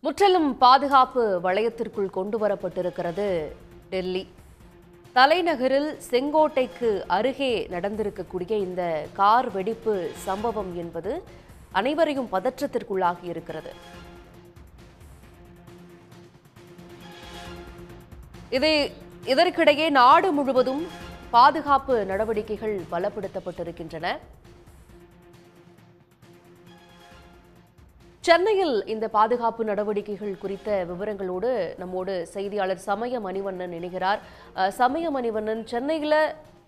முற்றிலும் பாதுகாப்பு வளையத்திற்குள் கொண்டு வரப்பட்டிருக்கிறது டெல்லி. தலைநகரில் செங்கோட்டைக்கு அருகே நடந்திருக்கக்கூடிய இந்த கார் வெடிப்பு சம்பவம் என்பது அனைவரையும் பதற்றத்திற்குள்ளாகி இருக்கிறது. இதற்கிடையே நாடு முழுவதும் பாதுகாப்பு நடவடிக்கைகள் பலப்படுத்தப்பட்டிருக்கின்றன. சென்னையில் இந்த பாதுகாப்பு நடவடிக்கைகள் குறித்த விவரங்களோடு நம்மோடு செய்தியாளர் சமய மணிவண்ணன் இணைகிறார். சமய மணிவண்ணன், சென்னையில்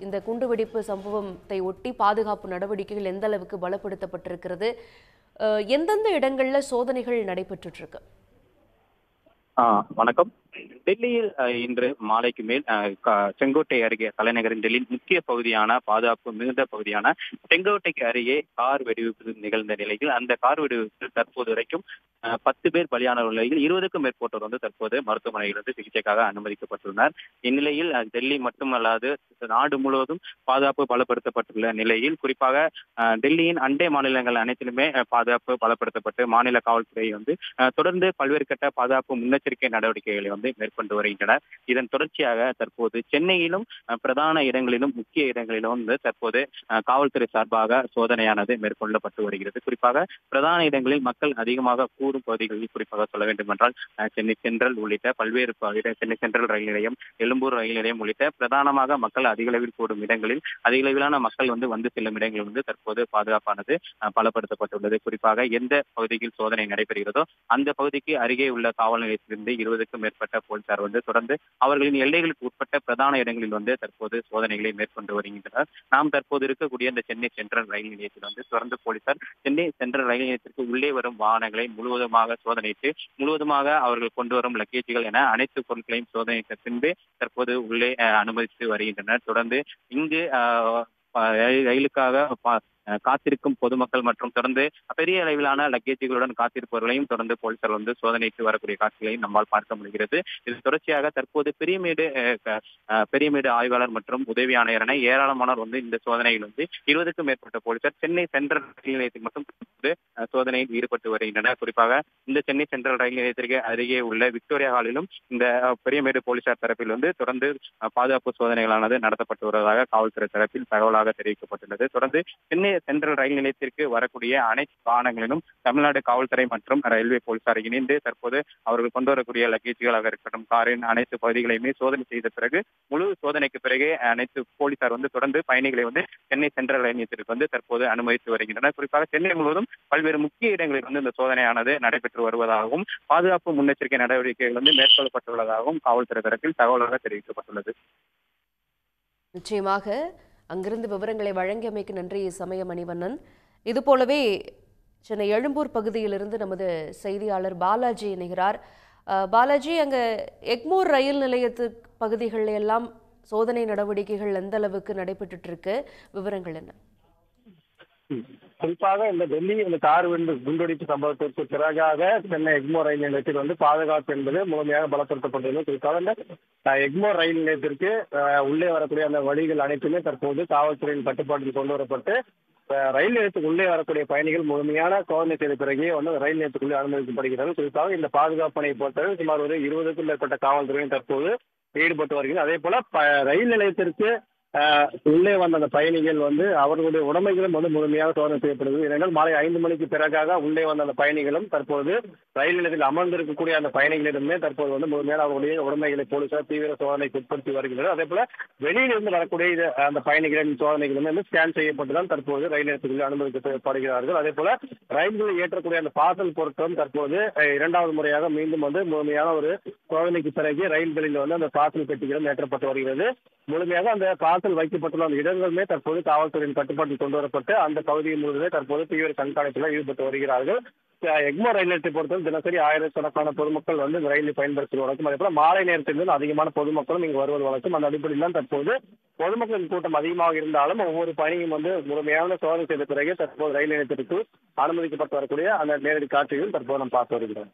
இந்த குண்டுவெடிப்பு சம்பவத்தை ஒட்டி பாதுகாப்பு நடவடிக்கைகள் எந்த அளவுக்கு பலப்படுத்தப்பட்டிருக்கிறது? எந்தெந்த இடங்கள்ல சோதனைகள் நடைபெற்று இருக்கு? வணக்கம். டெல்லியில் இன்று மாலைக்கு மேல் செங்கோட்டை அருகே தலைநகரின் டெல்லியின் முக்கிய பகுதியான பாதுகாப்பு மிகுந்த பகுதியான செங்கோட்டைக்கு அருகே கார் வெடிவிப்பு நிகழ்ந்த நிலையில் அந்த கார் வெடிவிப்பில் தற்போது வரைக்கும் 10 பேர் பலியான நிலையில் 20க்கும் மேற்பட்டோர் தற்போது மருத்துவமனையிலிருந்து சிகிச்சைக்காக அனுமதிக்கப்பட்டுள்ளனர். இந்நிலையில் டெல்லி மட்டுமல்லாது நாடு முழுவதும் பாதுகாப்பு பலப்படுத்தப்பட்டுள்ள நிலையில் குறிப்பாக டெல்லியின் அண்டை மாநிலங்கள் அனைத்திலுமே பாதுகாப்பு பலப்படுத்தப்பட்டு மாநில காவல்துறை தொடர்ந்து பல்வேறு கட்ட பாதுகாப்பு முன்னெச்சரிக்கை நடவடிக்கைகளை மேற்கொண்டு வருகின்றனர். இதன் தொடர்ச்சியாக தற்போது சென்னையிலும் பிரதான இடங்களிலும் முக்கிய இடங்களிலும் தற்போது காவல்துறை சார்பாக சோதனையானது மேற்கொள்ளப்பட்டு வருகிறது. குறிப்பாக பிரதான இடங்களில் மக்கள் அதிகமாக கூடும் பகுதிகளில் குறிப்பாக சொல்ல வேண்டும் என்றால் சென்னை சென்ட்ரல் உள்ளிட்ட பல்வேறு சென்னை சென்ட்ரல் ரயில் நிலையம், எழும்பூர் ரயில் நிலையம் உள்ளிட்ட பிரதானமாக மக்கள் அதிக அளவில் கூடும் இடங்களில் அதிக அளவிலான மக்கள் வந்து செல்லும் இடங்களில் தற்போது பாதுகாப்பானது பலப்படுத்தப்பட்டுள்ளது. குறிப்பாக எந்த பகுதியில் சோதனை நடைபெறுகிறதோ அந்த பகுதிக்கு அருகே உள்ள காவல் நிலையத்திலிருந்து 20க்கும் மேற்பட்ட போலீசார் தொடர்ந்து அவர்களின் எல்லைகளுக்கு உட்பட்ட பிரதான இடங்களில் தற்போது சோதனைகளை மேற்கொண்டு வருகின்றனர். நாம் தற்போது இருக்கக்கூடிய இந்த சென்னை சென்ட்ரல் ரயில் நிலையத்தில் தொடர்ந்து போலீசார் சென்னை சென்ட்ரல் ரயில் நிலையத்திற்கு உள்ளே வரும் வாகனங்களை முழுவதுமாக சோதனைத்து முழுவதுமாக அவர்கள் கொண்டு வரும் லக்கேஜ்கள் என அனைத்து பொருட்களையும் சோதனைத்த பின்பே தற்போது உள்ளே அனுமதித்து வருகின்றனர். தொடர்ந்து இங்கு ரயிலுக்காக காத்திருக்கும் பொதுமக்கள் மற்றும் தொடர்ந்து பெரிய அளவிலான லக்கேஜுகளுடன் காத்திருப்பவர்களையும் தொடர்ந்து போலீசார் சோதனைக்கு வரக்கூடிய காட்சிகளையும் நம்மால் பார்க்க முடிகிறது. இது தொடர்ச்சியாக தற்போது பெரியமேடு ஆய்வாளர் மற்றும் உதவி ஆணையர் என ஏராளமானோர் இந்த சோதனையில் 20க்கும் மேற்பட்ட போலீசார் சென்னை சென்ட்ரல் ரயில் நிலையத்தில் மட்டும் சோதனையில் ஈடுபட்டு வருகின்றனர். குறிப்பாக இந்த சென்னை சென்ட்ரல் ரயில் நிலையத்திற்கு அருகே உள்ள விக்டோரியா ஹாலிலும் இந்த பெரியமேடு போலீசார் தரப்பில் தொடர்ந்து பாதுகாப்பு சோதனைகளானது நடத்தப்பட்டு வருவதாக காவல்துறை தரப்பில் தகவலாக தெரிவிக்கப்பட்டுள்ளது. தொடர்ந்து சென்னை சென்ட்ரல் ரயில் நிலையத்திற்கு வரக்கூடிய அனைத்து வாகனங்களிலும் தமிழ்நாடு காவல்துறை மற்றும் ரயில்வே போலீசார் இணைந்து தற்போது அவர்கள் கொண்டு வரக்கூடிய லக்கேஜ்களாக இருக்கட்டும் காரின் அனைத்து பகுதிகளையுமே சோதனை செய்த பிறகு முழு சோதனைக்கு பிறகு அனைத்து போலீசார் தொடர்ந்து பயணிகளை சென்னை சென்ட்ரல் ரயில் நிலையத்திற்கு தற்போது அனுமதித்து வருகின்றனர். குறிப்பாக சென்னை முழுவதும் பல்வேறு முக்கிய இடங்களில் இந்த சோதனையானது நடைபெற்று வருவதாகவும் பாதுகாப்பு முன்னெச்சரிக்கை நடவடிக்கைகள் மேற்கொள்ளப்பட்டுள்ளதாகவும் காவல்துறை தரப்பில் தகவலாக தெரிவிக்கப்பட்டுள்ளது. நிச்சயமாக அங்கிருந்து விவரங்களை வழங்கியமைக்கு நன்றி சமய மணிவண்ணன். இதுபோலவே சென்னை எழும்பூர் பகுதியிலிருந்து நமது செய்தியாளர் பாலாஜி இணைகிறார். பாலாஜி, அங்கே எக்மோர் ரயில் நிலையத்து பகுதிகளில் எல்லாம் சோதனை நடவடிக்கைகள் எந்த அளவுக்கு நடைபெற்று இருக்கு, விவரங்கள் என்ன? குறிப்பாக இந்த டெல்லி இந்த கார் குண்டுவெடிப்பு சம்பவத்திற்கு பிறகாக சென்னை எக்மோர் ரயில் நிலையத்தில் பாதுகாப்பு என்பது முழுமையாக பலப்படுத்தப்பட்டுள்ளது. குறிப்பாக இந்த எக்மோர் ரயில் நிலையத்திற்கு உள்ளே வரக்கூடிய அந்த வழிகள் அனைத்துமே தற்போது காவல்துறையின் கட்டுப்பாட்டில் கொண்டு வரப்பட்டு ரயில் நிலையத்துக்கு உள்ளே வரக்கூடிய பயணிகள் முழுமையான சோதனை செய்த பிறகே ரயில் நிலையத்துக்குள்ளே அனுமதிக்கப்படுகிறது. குறிப்பாக இந்த பாதுகாப்பு பணியை பொறுத்தவரை சுமார் ஒரு 20க்கும் மேற்பட்ட காவல்துறையும் தற்போது ஈடுபட்டு வருகிறது. அதே போல ரயில் நிலையத்திற்கு உள்ளே வந்த அந்த பயணிகள் அவர்களுடைய உடைமைகளும் முழுமையாக சோதனை செய்யப்படுகிறது. ஏனென்றால் மாலை 5 மணிக்கு பிறகாக உள்ளே வந்த அந்த பயணிகளும் தற்போது ரயில் நிலையத்தில் அமர்ந்திருக்கக்கூடிய அந்த பயணிகளிடமே தற்போது முழுமையான அவர்களுடைய உடைமைகளை போலீசார் தீவிர சோதனைக்கு உட்படுத்தி வருகின்றனர். அதே போல வெளியிலிருந்து வரக்கூடிய அந்த பயணிகளின் சோதனைகளுமே ஸ்கேன் செய்யப்பட்டுதான் தற்போது ரயில் நிலையத்துக்குள்ளே அனுமதிக்கப்படுகிறார்கள். அதே போல ரயில்களில் ஏற்றக்கூடிய அந்த பார்சல் பொருட்களும் தற்போது 2வது முறையாக மீண்டும் முழுமையான ஒரு சோதனைக்கு பிறகு ரயில்களில் அந்த பார்சல் பெட்டிகளும் ஏற்றப்பட்டு வருகிறது. முழுமையாக அந்த பார்சல் வைக்கப்பட்டுள்ள அந்த இடங்களுமே தற்போது காவல்துறையின் கட்டுப்பாட்டில் கொண்டு வரப்பட்டு அந்த பகுதியில் முழுவதுமே தற்போது தீவிர கண்காணிப்பில் ஈடுபட்டு வருகிறார்கள். எக்மோர் ரயில் நிலையத்தை பொறுத்தவரை தினசரி ஆயிரக்கணக்கான பொதுமக்கள் இந்த ரயிலை பயன்படுத்துவது வழக்கம். அதே போல மாலை நேரத்தில் அதிகமான பொதுமக்களும் இங்கு வருவது வழக்கம். அந்த அடிப்படையில் தான் தற்போது பொதுமக்களின் கூட்டம் அதிகமாக இருந்தாலும் ஒவ்வொரு பயணியும் முழுமையான சோதனை செய்த பிறகு தற்போது ரயில் நிலையத்திற்கு அனுமதிக்கப்பட்டு வரக்கூடிய அந்த நேரடி காட்சிகள் தற்போது நாம் பார்த்து வருகிறோம்.